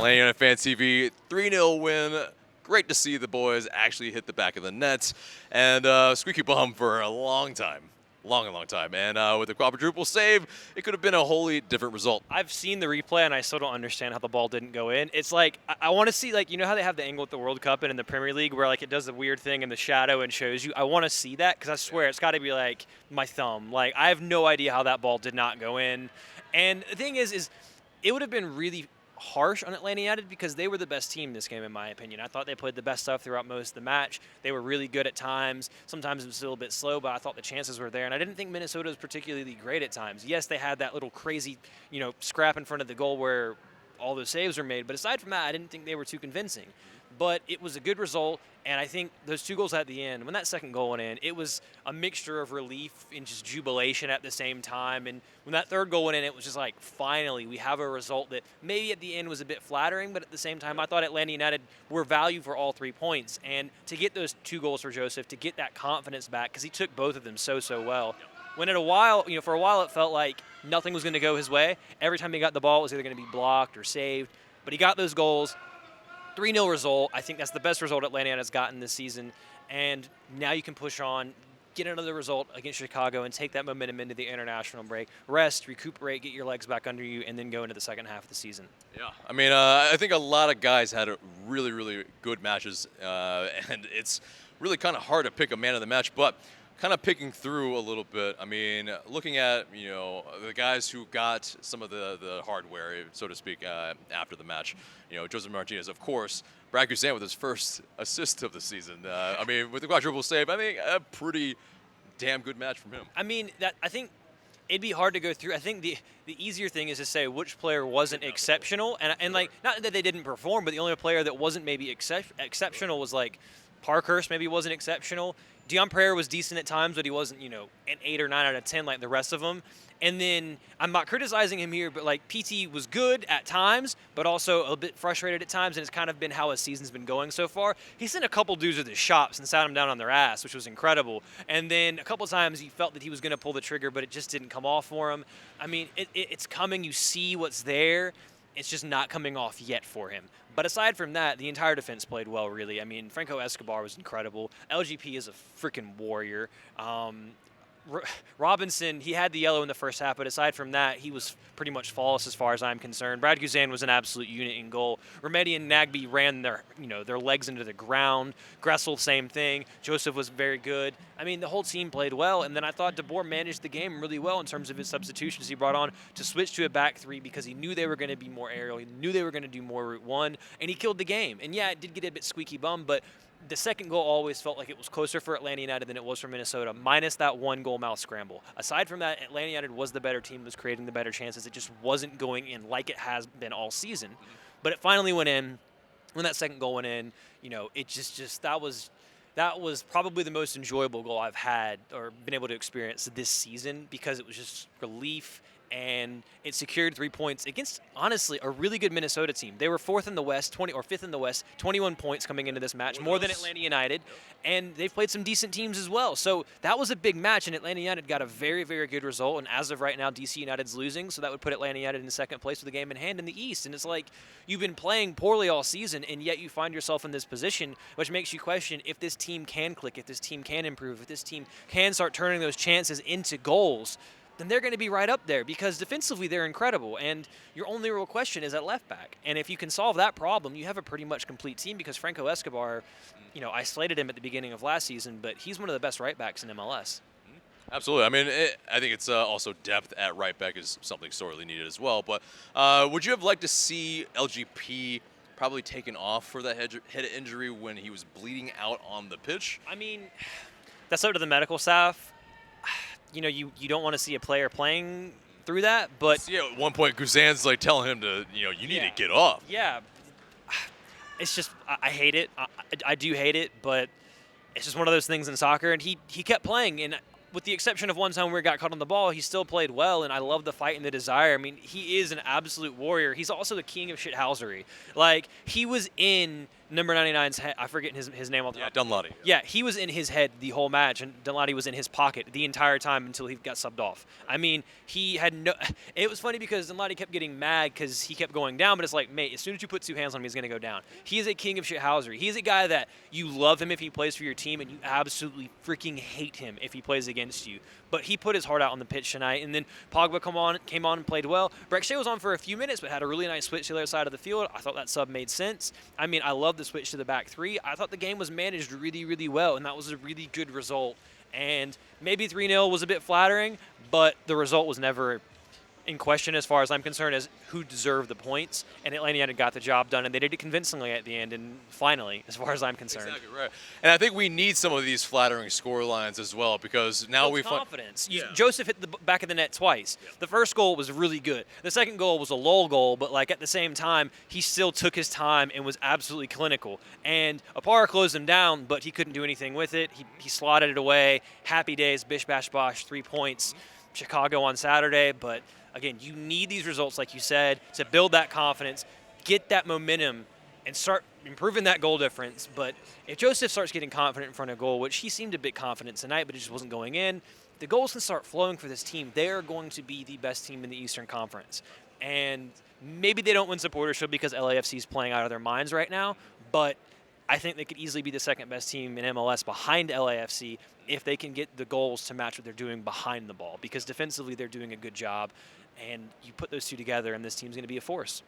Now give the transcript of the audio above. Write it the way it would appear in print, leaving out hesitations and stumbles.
Atlanta United Fan TV, 3-0 win. Great to see the boys actually hit the back of the net. And squeaky bum for a long time. Long time. And with the quadruple save, it could have been a wholly different result. I've seen the replay, and I still don't understand how the ball didn't go in. It's like, I want to see, like, you know how they have the angle at the World Cup and in the Premier League where, like, it does the weird thing in the shadow and shows you? I want to see that because I swear it's got to be, like, my thumb. Like, I have no idea how that ball did not go in. And the thing is it would have been really harsh on Atlanta United because they were the best team this game, in my opinion. I thought they played the best stuff throughout most of the match. They were really good at times. Sometimes it was still a bit slow, but I thought the chances were there. And I didn't think Minnesota was particularly great at times. Yes, they had that little crazy, scrap in front of the goal where all those saves were made. But aside from that, I didn't think they were too convincing. But it was a good result, and I think those 2 goals at the end, when that second goal went in, it was a mixture of relief and just jubilation at the same time. And when that third goal went in, it was just like, finally, we have a result that maybe at the end was a bit flattering, but at the same time, I thought Atlanta United were valued for all 3 points. And to get those 2 goals for Joseph, to get that confidence back, because he took both of them so well. When for a while, it felt like nothing was going to go his way. Every time he got the ball, it was either going to be blocked or saved. But he got those goals. 3-0 result. I think that's the best result Atlanta United's gotten this season. And now you can push on, get another result against Chicago, and take that momentum into the international break. Rest, recuperate, get your legs back under you, and then go into the second half of the season. Yeah, I mean, I think a lot of guys had really good matches, and it's really kind of hard to pick a man of the match, but kind of picking through a little bit. I mean, looking at, the guys who got some of the hardware, so to speak, after the match. Joseph Martinez, of course. Brad Guzan with his first assist of the season. I mean, with the quadruple save, I think a pretty damn good match from him. I mean, I think it'd be hard to go through. I think the easier thing is to say which player wasn't exceptional. And like, not that they didn't perform, but the only player that wasn't maybe exceptional was like Parkhurst maybe wasn't exceptional. Dion Pereira was decent at times, but he wasn't, an 8 or 9 out of 10 like the rest of them. And then I'm not criticizing him here, but like PT was good at times, but also a bit frustrated at times, and it's kind of been how his season's been going so far. He sent a couple dudes with his shops and sat them down on their ass, which was incredible. And then a couple times he felt that he was going to pull the trigger, but it just didn't come off for him. I mean, it's coming. You see what's there. It's just not coming off yet for him. But aside from that, the entire defense played well, really. I mean, Franco Escobar was incredible. LGP is a freaking warrior. Robinson, he had the yellow in the first half, but aside from that, he was pretty much flawless as far as I'm concerned. Brad Guzan was an absolute unit in goal. Remedi and Nagbe ran their legs into the ground. Gressel, same thing. Joseph was very good. I mean, the whole team played well, and then I thought DeBoer managed the game really well in terms of his substitutions he brought on to switch to a back 3 because he knew they were going to be more aerial. He knew they were going to do more route 1, and he killed the game. And yeah, it did get a bit squeaky bum, but the second goal always felt like it was closer for Atlanta United than it was for Minnesota, minus that 1 goal-mouth scramble. Aside from that, Atlanta United was the better team, was creating the better chances. It just wasn't going in like it has been all season. But it finally went in. When that second goal went in, it just that was probably the most enjoyable goal I've had or been able to experience this season because it was just relief. And it secured 3 points against, honestly, a really good Minnesota team. They were 4th in the West, 5th in the West, 21 points coming into this match, more than Atlanta United. And they've played some decent teams as well. So that was a big match, and Atlanta United got a very, very good result. And as of right now, DC United's losing, so that would put Atlanta United in second place with a game in hand in the East. And it's like you've been playing poorly all season, and yet you find yourself in this position, which makes you question if this team can click, if this team can improve, if this team can start turning those chances into goals. Then they're going to be right up there because defensively they're incredible. And your only real question is at left back. And if you can solve that problem, you have a pretty much complete team because Franco Escobar, I slated him at the beginning of last season, but he's one of the best right backs in MLS. Absolutely. I mean, I think it's also depth at right back is something sorely needed as well. But would you have liked to see LGP probably taken off for that head injury when he was bleeding out on the pitch? I mean, that's up to the medical staff. You don't want to see a player playing through that, but at one point Guzan's like telling him to, you need to get off. Yeah, it's just I hate it. I do hate it, but it's just one of those things in soccer. And he kept playing, and with the exception of one time where he got caught on the ball, he still played well. And I love the fight and the desire. I mean, he is an absolute warrior. He's also the king of shithousery. Like he was in number 99's head. I forget his name all the time. Dunlawdy. Yeah, he was in his head the whole match, and Dunlawdy was in his pocket the entire time until he got subbed off. I mean, he had no. It was funny because Dunlawdy kept getting mad because he kept going down, but it's like, mate, as soon as you put 2 hands on him, he's going to go down. He is a king of shithousery. He's a guy that you love him if he plays for your team, and you absolutely freaking hate him if he plays against you. But he put his heart out on the pitch tonight, and then Pogba came on and played well. Breck Shea was on for a few minutes, but had a really nice switch to the other side of the field. I thought that sub made sense. I mean, I love the switch to the back three. I thought the game was managed really, really well, and that was a really good result. And maybe 3-0 was a bit flattering, but the result was never in question as far as I'm concerned as who deserved the points. And Atlanta United got the job done, and they did it convincingly at the end, and finally, as far as I'm concerned. Exactly right. And I think we need some of these flattering score lines as well, because now we confidence. Joseph hit the back of the net twice. Yeah. The first goal was really good. The second goal was a lull goal, but like at the same time, he still took his time and was absolutely clinical. And Apara closed him down, but he couldn't do anything with it. He slotted it away. Happy days, bish bash bosh, 3 points. Chicago on Saturday, but again, you need these results, like you said, to build that confidence, get that momentum, and start improving that goal difference. But if Joseph starts getting confident in front of goal, which he seemed a bit confident tonight, but it just wasn't going in, the goals can start flowing for this team. They are going to be the best team in the Eastern Conference. And maybe they don't win Supporters Shield because LAFC is playing out of their minds right now, but I think they could easily be the second best team in MLS behind LAFC if they can get the goals to match what they're doing behind the ball, because defensively they're doing a good job. And you put those two together, and this team's going to be a force.